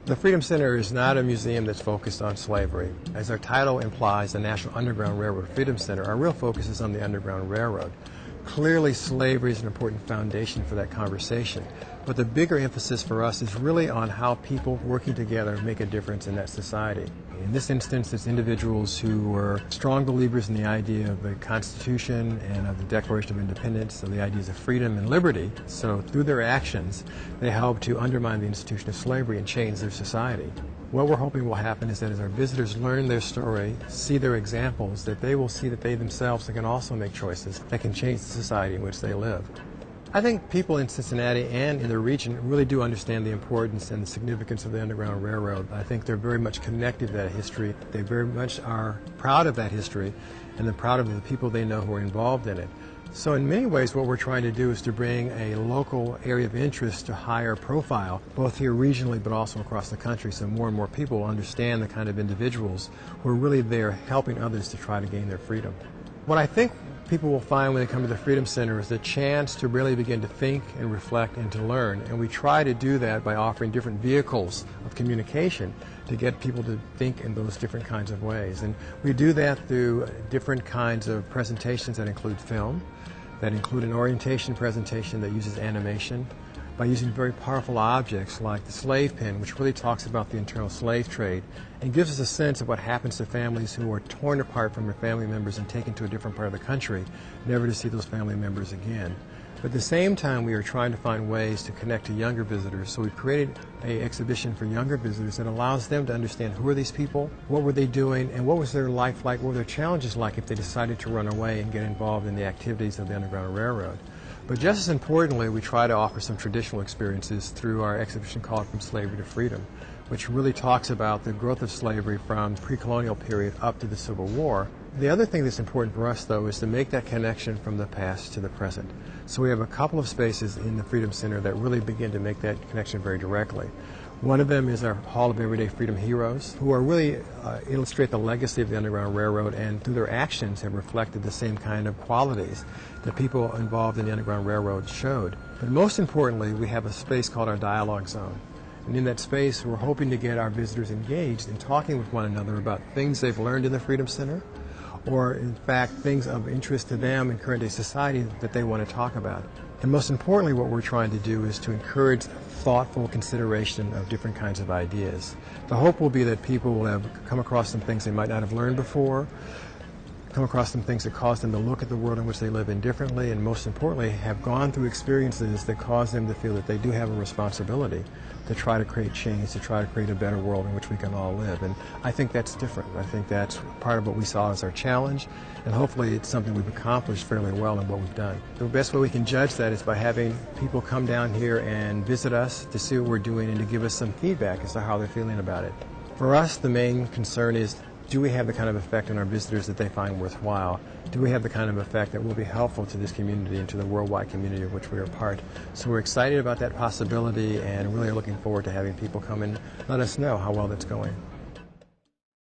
The Freedom Center is not a museum that's focused on slavery. As our title implies, the National Underground Railroad Freedom Center, our real focus is on the Underground Railroad. Clearly, slavery is an important foundation for that conversation, but the bigger emphasis for us is really on how people working together make a difference in that society. In this instance, it's individuals who were strong believers in the idea of the Constitution and of the Declaration of Independence, and the ideas of freedom and liberty. So through their actions, they help to undermine the institution of slavery and change their society. What we're hoping will happen is that as our visitors learn their story, see their examples, that they will see that they themselves can also make choices that can change the society in which they live. I think people in Cincinnati and in the region really do understand the importance and the significance of the Underground Railroad. I think they're very much connected to that history. They very much are proud of that history, and they're proud of the people they know who are involved in it. So in many ways what we're trying to do is to bring a local area of interest to higher profile, both here regionally but also across the country, so more and more people understand the kind of individuals who are really there helping others to try to gain their freedom. What I think people will find when they come to the Freedom Center is the chance to really begin to think and reflect and to learn. And we try to do that by offering different vehicles of communication to get people to think in those different kinds of ways. And we do that through different kinds of presentations that include film, that include an orientation presentation that uses animation, by using very powerful objects like the slave pen, which really talks about the internal slave trade and gives us a sense of what happens to families who are torn apart from their family members and taken to a different part of the country, never to see those family members again. But at the same time, we are trying to find ways to connect to younger visitors. So we've created an exhibition for younger visitors that allows them to understand who are these people, what were they doing, and what was their life like, what were their challenges like if they decided to run away and get involved in the activities of the Underground Railroad. But just as importantly, we try to offer some traditional experiences through our exhibition called From Slavery to Freedom, which really talks about the growth of slavery from the pre-colonial period up to the Civil War. The other thing that's important for us, though, is to make that connection from the past to the present. So we have a couple of spaces in the Freedom Center that really begin to make that connection very directly. One of them is our Hall of Everyday Freedom Heroes, who are really illustrate the legacy of the Underground Railroad and through their actions have reflected the same kind of qualities that people involved in the Underground Railroad showed. But most importantly, we have a space called our Dialogue Zone. And in that space, we're hoping to get our visitors engaged in talking with one another about things they've learned in the Freedom Center, or in fact things of interest to them in current day society that they want to talk about. And most importantly, what we're trying to do is to encourage thoughtful consideration of different kinds of ideas. The hope will be that people will have come across some things they might not have learned before, come across some things that cause them to look at the world in which they live in differently, and most importantly, have gone through experiences that cause them to feel that they do have a responsibility to try to create change, to try to create a better world in which we can all live. And I think that's different. I think that's part of what we saw as our challenge, and hopefully it's something we've accomplished fairly well in what we've done. The best way we can judge that is by having people come down here and visit us to see what we're doing and to give us some feedback as to how they're feeling about it. For us, the main concern is, do we have the kind of effect on our visitors that they find worthwhile? Do we have the kind of effect that will be helpful to this community and to the worldwide community of which we are a part? So we're excited about that possibility and really are looking forward to having people come and let us know how well that's going.